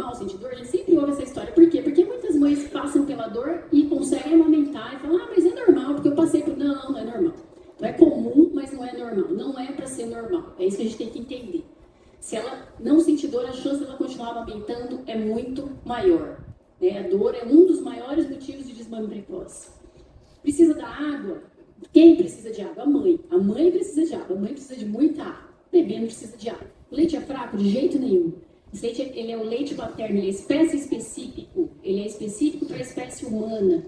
normal sentir dor? A gente sempre ouve essa história. Por quê? Porque muitas mães passam pela dor e conseguem amamentar e falam, mas é normal, porque eu passei por... Não, não é normal. Então é comum, mas não é normal. Não é para ser normal. É isso que a gente tem que entender. Se ela não sentir dor, a chance de ela continuar amamentando é muito maior. Né? A dor é um dos maiores motivos de desmame precoce. Precisa da água? Quem precisa de água? A mãe. A mãe precisa de água. A mãe precisa de muita água. O bebê não precisa de água. O leite é fraco? De jeito nenhum. Esse leite, ele é o leite materno, ele é espécie específico. Ele é específico para a espécie humana.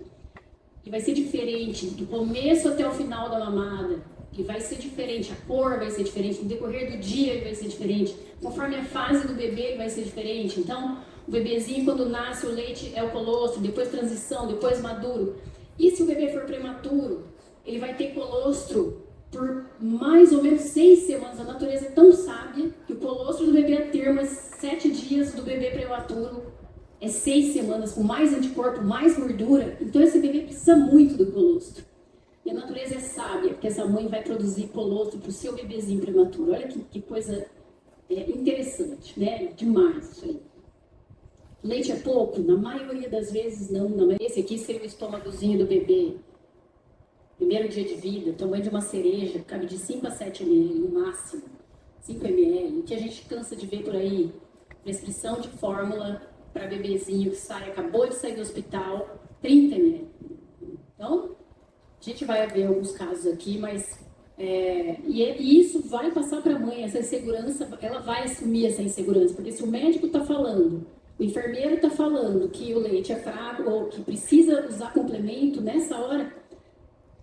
E vai ser diferente do começo até o final da mamada. E vai ser diferente, a cor vai ser diferente, no decorrer do dia ele vai ser diferente, conforme a fase do bebê ele vai ser diferente. Então, o bebezinho, quando nasce, o leite é o colostro, depois transição, depois maduro. E se o bebê for prematuro, ele vai ter colostro por mais ou menos 6 semanas. A natureza é tão sábia que o colostro do bebê a termo é 7 dias, do bebê prematuro é 6 semanas, com mais anticorpo, mais gordura. Então, esse bebê precisa muito do colostro. E a natureza é sábia, porque essa mãe vai produzir colostro para o seu bebezinho prematuro. Olha que coisa interessante, né? Demais isso aí. Leite é pouco? Na maioria das vezes não. Esse aqui seria o estômagozinho do bebê. Primeiro dia de vida, tamanho de uma cereja, cabe de 5 a 7 ml no máximo. 5 ml. O que a gente cansa de ver por aí? Prescrição de fórmula para bebezinho que acabou de sair do hospital, 30 ml. Então, a gente vai ver alguns casos aqui, mas e isso vai passar para a mãe, essa insegurança, ela vai assumir essa insegurança, porque se o médico está falando, o enfermeiro está falando que o leite é fraco ou que precisa usar complemento nessa hora,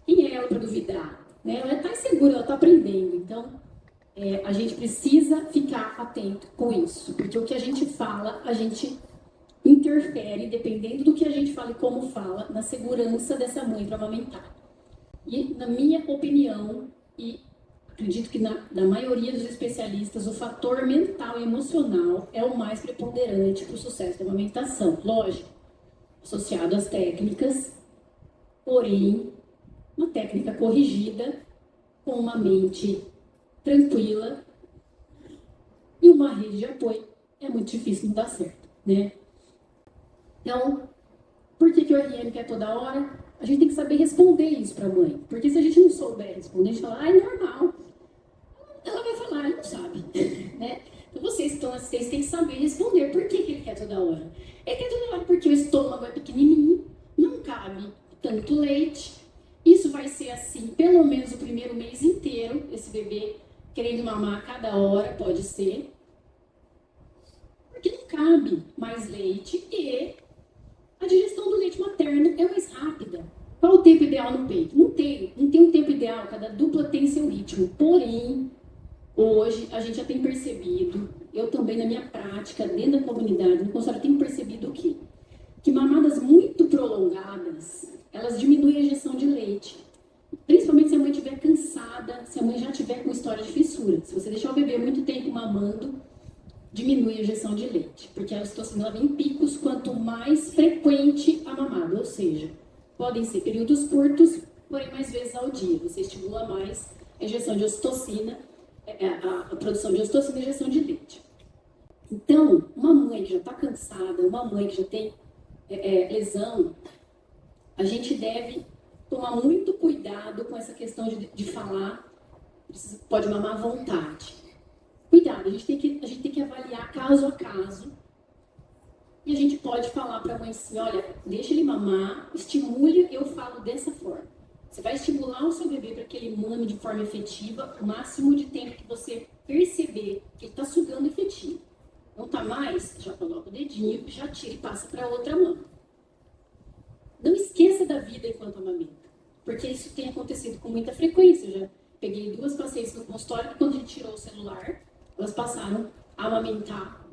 quem é ela para duvidar? Né? Ela está insegura, ela está aprendendo, então a gente precisa ficar atento com isso, porque o que a gente fala, a gente interfere, dependendo do que a gente fala e como fala, na segurança dessa mãe para amamentar. E, na minha opinião, e acredito que na maioria dos especialistas, o fator mental e emocional é o mais preponderante para o sucesso da amamentação. Lógico, associado às técnicas, porém, uma técnica corrigida, com uma mente tranquila e uma rede de apoio, é muito difícil não dar certo, né? Então, por que o RN quer toda hora? A gente tem que saber responder isso para a mãe. Porque se a gente não souber responder, a gente fala, é normal. Ela vai falar, ele não sabe. Né? Então vocês que estão na assistência têm que saber responder. Por que ele quer toda hora? Ele quer toda hora porque o estômago é pequenininho, não cabe tanto leite. Isso vai ser assim pelo menos o primeiro mês inteiro. Esse bebê querendo mamar a cada hora, pode ser. Porque não cabe mais leite e a digestão do leite materno é mais rápida. Qual o tempo ideal no peito? Não tem um tempo ideal, cada dupla tem seu ritmo. Porém, hoje a gente já tem percebido, eu também na minha prática, dentro da comunidade, no consultório, tenho percebido o quê? Que mamadas muito prolongadas, elas diminuem a injeção de leite. Principalmente se a mãe estiver cansada, se a mãe já tiver com história de fissura. Se você deixar o bebê muito tempo mamando, diminui a injeção de leite, porque a ocitocina ela vem em picos quanto mais frequente a mamada, ou seja, podem ser períodos curtos, porém mais vezes ao dia. Você estimula mais a injeção de ocitocina, a produção de ocitocina e a injeção de leite. Então, uma mãe que já está cansada, uma mãe que já tem lesão, a gente deve tomar muito cuidado com essa questão de falar, pode mamar à vontade. Cuidado, a gente tem que avaliar caso a caso. E a gente pode falar para a mãe assim, olha, deixa ele mamar, estimule, eu falo dessa forma. Você vai estimular o seu bebê para que ele mame de forma efetiva o máximo de tempo que você perceber que ele está sugando efetivo. Não está mais, já coloca o dedinho, já tira e passa para outra mão. Não esqueça da vida enquanto amamenta, porque isso tem acontecido com muita frequência. Eu já peguei 2 pacientes no consultório que quando a gente tirou o celular, elas passaram a amamentar,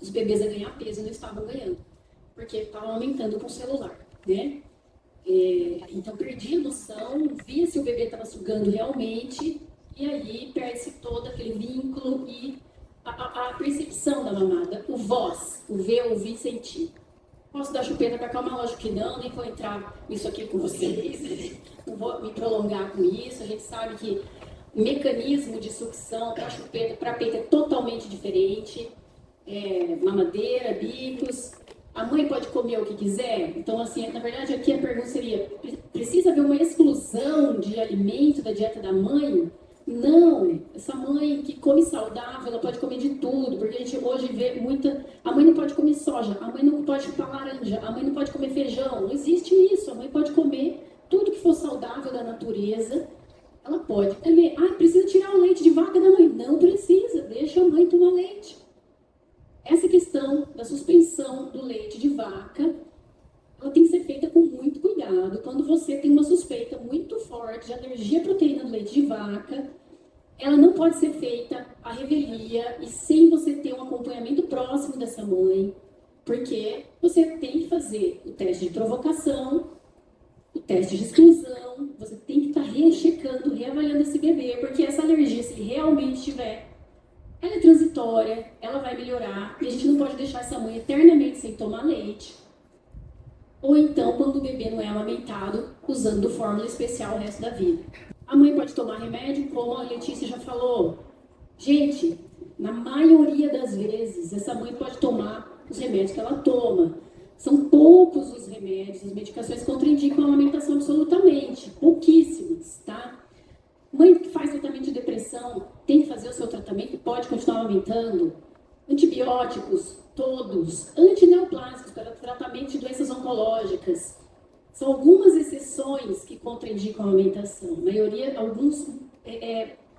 os bebês a ganhar peso não estavam ganhando, porque estavam aumentando com o celular, né? Então perdi a noção, via se o bebê estava sugando realmente, e aí perde-se todo aquele vínculo e a percepção da mamada, o voz, o ver, ouvir, sentir. Posso dar chupeta para calmar? Lógico que não, nem vou entrar nisso aqui com vocês, não vou me prolongar com isso. A gente sabe que o mecanismo de sucção para chupeta, para peito é totalmente diferente. mamadeira, bicos. A mãe pode comer o que quiser? Então, assim, na verdade, aqui a pergunta seria, precisa haver uma exclusão de alimento da dieta da mãe? Não, essa mãe que come saudável, ela pode comer de tudo, porque a gente hoje vê muita... A mãe não pode comer soja, a mãe não pode chupar laranja, a mãe não pode comer feijão, não existe isso. A mãe pode comer tudo que for saudável da natureza, ela pode comer. Ah, precisa tirar o leite de vaca da mãe? Não precisa, deixa a mãe tomar leite. Essa questão da suspensão do leite de vaca, ela tem que ser feita com muito cuidado. Quando você tem uma suspeita muito forte de alergia à proteína do leite de vaca, ela não pode ser feita à revelia e sem você ter um acompanhamento próximo dessa mãe, porque você tem que fazer o teste de provocação, o teste de exclusão, você tem que estar rechecando, reavaliando esse bebê, porque essa alergia, se realmente tiver, ela é transitória, ela vai melhorar, e a gente não pode deixar essa mãe eternamente sem tomar leite. Ou então, quando o bebê não é amamentado, usando fórmula especial o resto da vida. A mãe pode tomar remédio, como a Letícia já falou. Gente, na maioria das vezes, essa mãe pode tomar os remédios que ela toma. São poucos os remédios, as medicações que contraindicam a amamentação absolutamente, pouquíssimas, tá? Mãe que faz tratamento de depressão tem que fazer o seu tratamento, pode continuar amamentando. Antibióticos, todos. Antineoplásicos para tratamento de doenças oncológicas. São algumas exceções que contraindicam a amamentação. A maioria,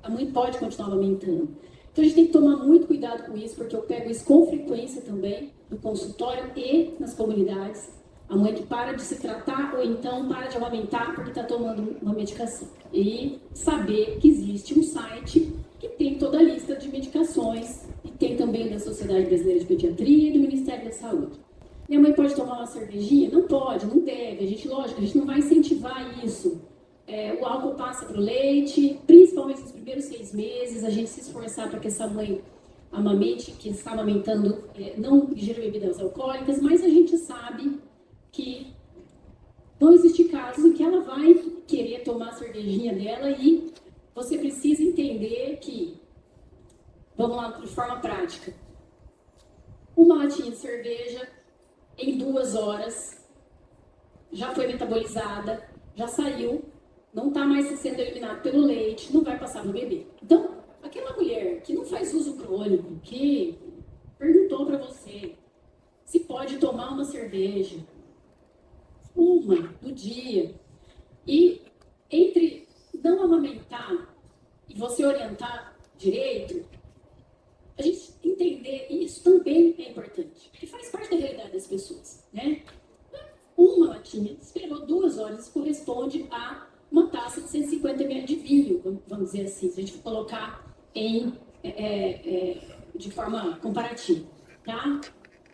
a mãe pode continuar amamentando. Então a gente tem que tomar muito cuidado com isso, porque eu pego isso com frequência também, no consultório e nas comunidades. A mãe que para de se tratar ou então para de amamentar porque está tomando uma medicação. E saber que existe um site que tem toda a lista de medicações e tem também da Sociedade Brasileira de Pediatria e do Ministério da Saúde. Minha mãe pode tomar uma cervejinha? Não pode, não deve. Lógico, a gente não vai incentivar isso. O álcool passa para o leite, principalmente nos primeiros 6 meses, a gente se esforçar para que essa mãe amamente, que está amamentando, não ingira bebidas alcoólicas, mas a gente sabe que vão existir casos em que ela vai querer tomar a cervejinha dela e você precisa entender que, vamos lá, de forma prática, uma latinha de cerveja, em 2 horas, já foi metabolizada, já saiu, não está mais sendo eliminado pelo leite, não vai passar para o bebê. Então, aquela mulher que não faz uso crônico, que perguntou para você se pode tomar uma cerveja, uma no dia, e entre não amamentar e você orientar direito, a gente entender isso também é importante, porque faz parte da realidade das pessoas, né? Uma latinha, esperou 2 horas, isso corresponde a uma taça de 150 ml de vinho, vamos dizer assim, se a gente for colocar de forma comparativa, tá?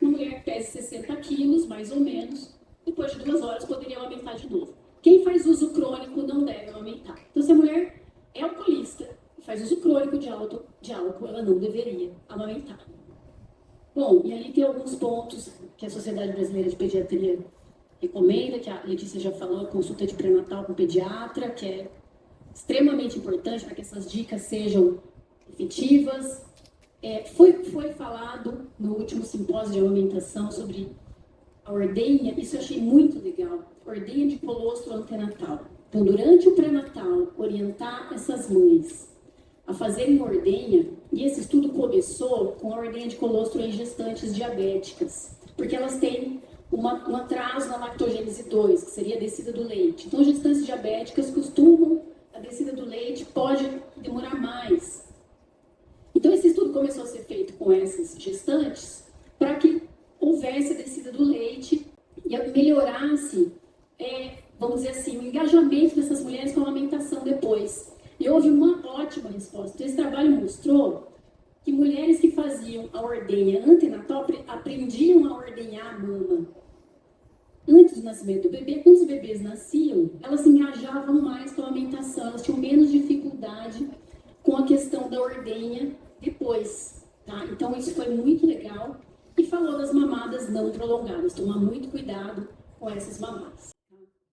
Uma mulher que pesa 60 quilos, mais ou menos, depois de 2 horas poderia aumentar de novo. Quem faz uso crônico não deve aumentar. Então, se a mulher é alcoolista e faz uso crônico de álcool, ela não deveria amamentar. Bom, e ali tem alguns pontos que a Sociedade Brasileira de Pediatria recomenda, que a Letícia já falou, a consulta de pré-natal com pediatra, que é extremamente importante para que essas dicas sejam efetivas. Foi falado no último simpósio de amamentação sobre a ordenha, isso eu achei muito legal, ordenha de colostro antenatal. Então, durante o pré-natal, orientar essas mães a fazerem ordenha, e esse estudo começou com a ordenha de colostro em gestantes diabéticas, porque elas têm um atraso na lactogênese 2, que seria a descida do leite. Então, gestantes diabéticas a descida do leite pode demorar mais. Então, esse estudo começou a ser feito com essas gestantes para que houvesse a descida do leite e melhorasse, vamos dizer assim, o engajamento dessas mulheres com a amamentação depois. E houve uma ótima resposta. Então, esse trabalho mostrou que mulheres que faziam a ordenha antenatal aprendiam a ordenhar a mama antes do nascimento do bebê. Quando os bebês nasciam, elas se engajavam mais com a amamentação, elas tinham menos dificuldade com a questão da ordenha depois, tá? Então, isso foi muito legal. E falou das mamadas não prolongadas, tomar muito cuidado com essas mamadas.